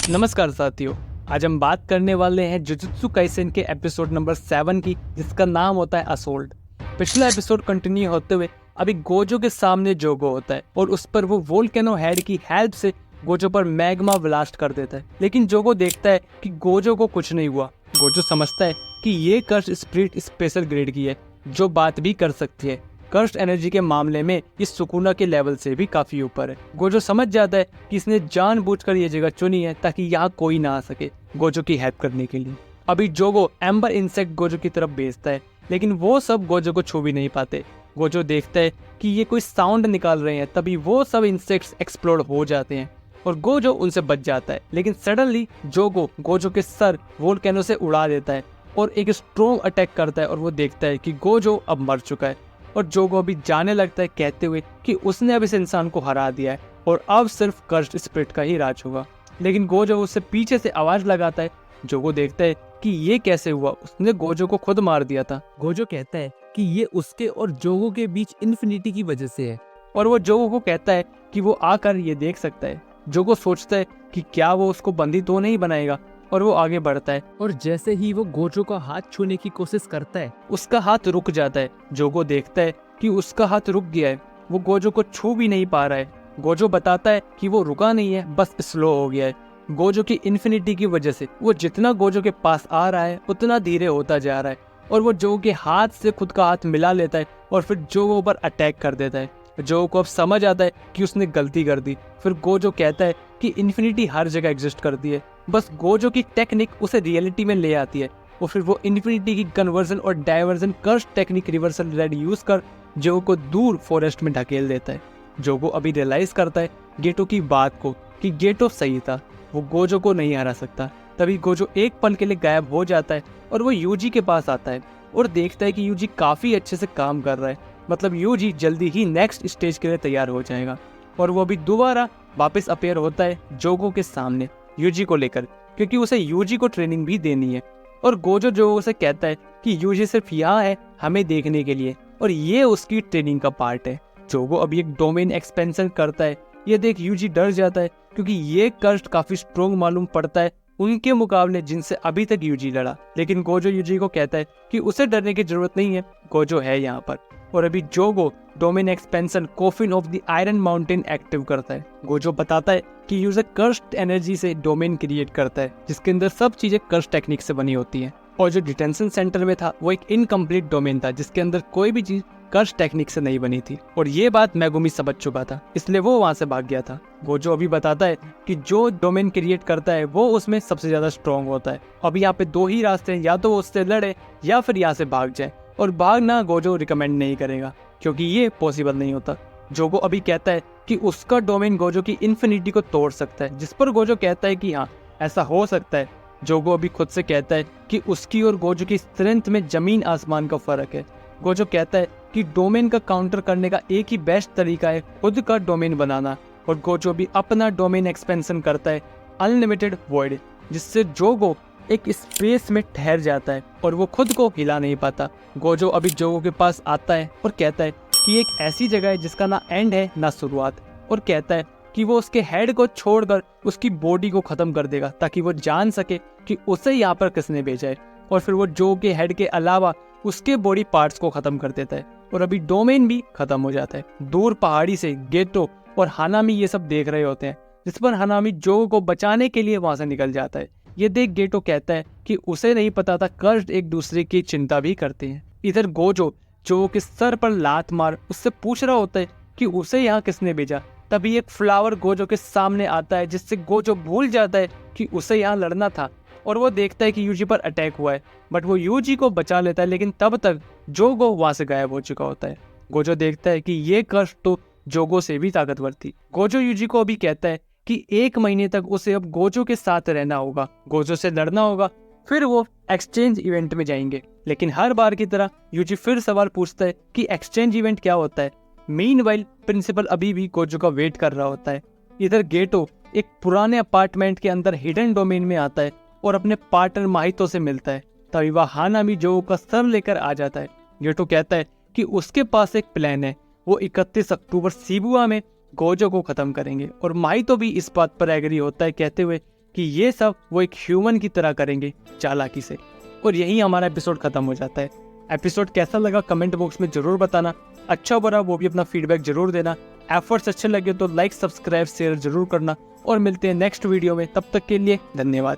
नमस्कार साथियों। आज हम बात करने वाले हैं जुजुत्सु काइसेन के एपिसोड नंबर 7 की, जिसका नाम होता है असोल्ट। पिछला एपिसोड कंटिन्यू होते हुए अभी गोजो के सामने जोगो होता है और उस पर वो वोल्केनो हेड की हेल्प से गोजो पर मैग्मा ब्लास्ट कर देता है। लेकिन जोगो देखता है कि गोजो को कुछ नहीं हुआ। गोजो समझता है कि ये कर्स्ट स्पिरिट स्पेशल ग्रेड की है जो बात भी कर सकती है। कर्स्ट एनर्जी के मामले में इस सुकुना के लेवल से भी काफी ऊपर है। गोजो समझ जाता है कि इसने जानबूझकर ये जगह चुनी है ताकि यहाँ कोई ना आ सके गोजो की हेल्प करने के लिए। अभी जोगो एम्बर इंसेक्ट गोजो की तरफ भेजता है, लेकिन वो सब गोजो को छू भी नहीं पाते। गोजो देखता है कि ये कोई साउंड निकाल रहे हैं, तभी वो सब इंसेक्ट्स एक्सप्लोड हो जाते हैं और गोजो उनसे बच जाता है। लेकिन सडनली जोगो गोजो के सर वोल्केनो से उड़ा देता है और एक स्ट्रॉन्ग अटैक करता है और वो देखता है कि गोजो अब मर चुका है। और जोगो अभी जाने लगता है कहते हुए कि उसने अब इस इंसान को हरा दिया है और अब सिर्फ कर्स्ट स्पिरिट का ही राज होगा। लेकिन गोजो उससे पीछे से आवाज लगाता है। जोगो देखता है कि ये कैसे हुआ, उसने गोजो को खुद मार दिया था। गोजो कहता है कि ये उसके और जोगो के बीच इन्फिनिटी की वजह से है। और वो जोगो को कहता है कि वो आकर ये देख सकता है। जोगो सोचता है कि क्या वो उसको बंदी तो नहीं बनाएगा और वो आगे बढ़ता है और जैसे ही वो गोजो का हाथ छूने की कोशिश करता है, उसका हाथ रुक जाता है। जोगो देखता है कि उसका हाथ रुक गया है, वो गोजो को छू भी नहीं पा रहा है। गोजो बताता है कि वो रुका नहीं है, बस स्लो हो गया है। गोजो की इन्फिनिटी की वजह से वो जितना गोजो के पास आ रहा है उतना धीरे होता जा रहा है और वो जोगो के हाथ से खुद का हाथ मिला लेता है और फिर जोगो पर अटैक कर देता है। जोगो को अब समझ आता है कि उसने गलती कर दी। फिर गोजो कहता है कि इन्फिनिटी हर जगह एग्जिस्ट करती है, बस गोजो की टेक्निक उसे रियलिटी में ले आती है। और फिर वो इन्फिनिटी की कन्वर्जन और diversion curse technique reversal red use कर जोगो को दूर फॉरेस्ट में ढकेल देता है। जोगो अभी रियलाइज करता है गेटो की बात को कि गेटो सही था, वो गोजो को नहीं हरा सकता। तभी गोजो एक पल के लिए गायब हो जाता है और वो यूजी के पास आता है और देखता है कि यूजी काफी अच्छे से काम कर रहा है, मतलब यूजी जल्दी ही नेक्स्ट स्टेज के लिए तैयार हो जाएगा। और वो अभी दोबारा वापस अपेयर होता है जोगो के सामने यूजी को लेकर, क्योंकि उसे यूजी को ट्रेनिंग भी देनी है। और गोजो जोगो से कहता है कि यूजी सिर्फ यहाँ है हमें देखने के लिए और ये उसकी ट्रेनिंग का पार्ट है। जोगो अभी एक डोमेन एक्सपेंशन करता है। ये देख यूजी डर जाता है क्योंकि ये कर्स्ट काफी स्ट्रोंग मालूम पड़ता है उनके मुकाबले जिनसे अभी तक यूजी लड़ा। लेकिन गोजो यूजी को कहता है कि उसे डरने की जरूरत नहीं है, गोजो है यहाँ पर। और अभी जोगो domain expansion coffin of the iron mountain active करता है। गोजो बताता है कि यूजर कर्स्ट एनर्जी से डोमेन क्रिएट करता है जिसके अंदर सब चीजें कर्स्ट टेक्निक से बनी होती हैं। और जो डिटेंशन सेंटर में था वो एक इनकम्प्लीट डोमेन था जिसके अंदर कोई भी चीज कर्स्ट टेक्निक से नहीं बनी थी। और ये बात मेगुमी समझ चुका था, इसलिए वो वहां से भाग गया था। गोजो अभी बताता है कि जो डोमेन क्रिएट करता है वो उसमें सबसे ज्यादा स्ट्रॉन्ग होता है। अभी यहाँ पे दो ही रास्ते हैं, या तो वो उससे लड़े या फिर यहाँ से भाग जाए। और भागना गोजो रिकमेंड नहीं करेगा क्योंकि ये पॉसिबल नहीं होता। जोगो अभी कहता है कि उसका डोमेन गोजो की इन्फिनिटी को तोड़ सकता है, जिस पर गोजो कहता है कि हाँ ऐसा हो सकता है। जोगो अभी खुद से कहता है कि उसकी और गोजो की स्ट्रेंथ में जमीन आसमान का फर्क है। गोजो कहता है कि डोमेन का काउंटर करने का एक ही बेस्ट तरीका है खुद का डोमेन बनाना। और गोजो भी अपना डोमेन एक्सपेंशन करता है अनलिमिटेड वॉइड, जिससे जोगो एक स्पेस में ठहर जाता है और वो खुद को हिला नहीं पाता। गोजो अभी जोगो के पास आता है और कहता है कि एक ऐसी जगह है जिसका ना एंड है ना शुरुआत, और कहता है कि वो उसके हेड को छोड़कर उसकी बॉडी को खत्म कर देगा ताकि वो जान सके कि उसे यहाँ पर किसने भेजा है। और फिर वो जोगो के हेड के अलावा उसके बॉडी पार्ट्स को खत्म कर देता है और अभी डोमेन भी खत्म हो जाता है। दूर पहाड़ी से गेटो और हानामी ये सब देख रहे होते हैं, जिस पर हानामी जोगो को बचाने के लिए वहां से निकल जाता है। ये देख गेटो कहता है कि उसे नहीं पता था कर्स्ट एक दूसरे की चिंता भी करते हैं। इधर गोजो जोगो के सर पर लात मार उससे पूछ रहा होता है कि उसे यहाँ किसने भेजा। तभी एक फ्लावर गोजो के सामने आता है जिससे गोजो भूल जाता है कि उसे यहाँ लड़ना था और वो देखता है कि यूजी पर अटैक हुआ है, बट वो यूजी को बचा लेता है। लेकिन तब तक जोगो वहां से गायब हो चुका होता है। गोजो देखता है कि ये कर्स्ट तो जोगो से भी ताकतवर थी। गोजो यूजी को अभी कहता है कि 1 महीने तक उसे अब गोजो के साथ रहना होगा, गोजो से लड़ना होगा, फिर वो एक्सचेंज इवेंट में जाएंगे। लेकिन हर बार की तरह यूजी फिर सवाल पूछता है कि एक्सचेंज इवेंट क्या होता है। मीनवाइल प्रिंसिपल अभी भी गोजो का वेट कर रहा होता है। इधर गेटो एक पुराने अपार्टमेंट के अंदर हिडन डोमेन में आता है और अपने पार्टनर माहितो से मिलता है। तभी वह हानामी जोगो का सर लेकर आ जाता है। गेटो कहता है कि उसके पास एक प्लान है, वो 31 अक्टूबर शिबुया में गोजो को खत्म करेंगे और माहितो भी इस बात पर एग्री होता है कहते हुए कि ये सब वो एक ह्यूमन की तरह करेंगे चालाकी से। और यही हमारा एपिसोड खत्म हो जाता है। एपिसोड कैसा लगा कमेंट बॉक्स में जरूर बताना, अच्छा बुरा वो भी अपना फीडबैक जरूर देना। एफर्ट्स अच्छे लगे तो लाइक सब्सक्राइब शेयर जरूर करना और मिलते हैं नेक्स्ट वीडियो में। तब तक के लिए धन्यवाद।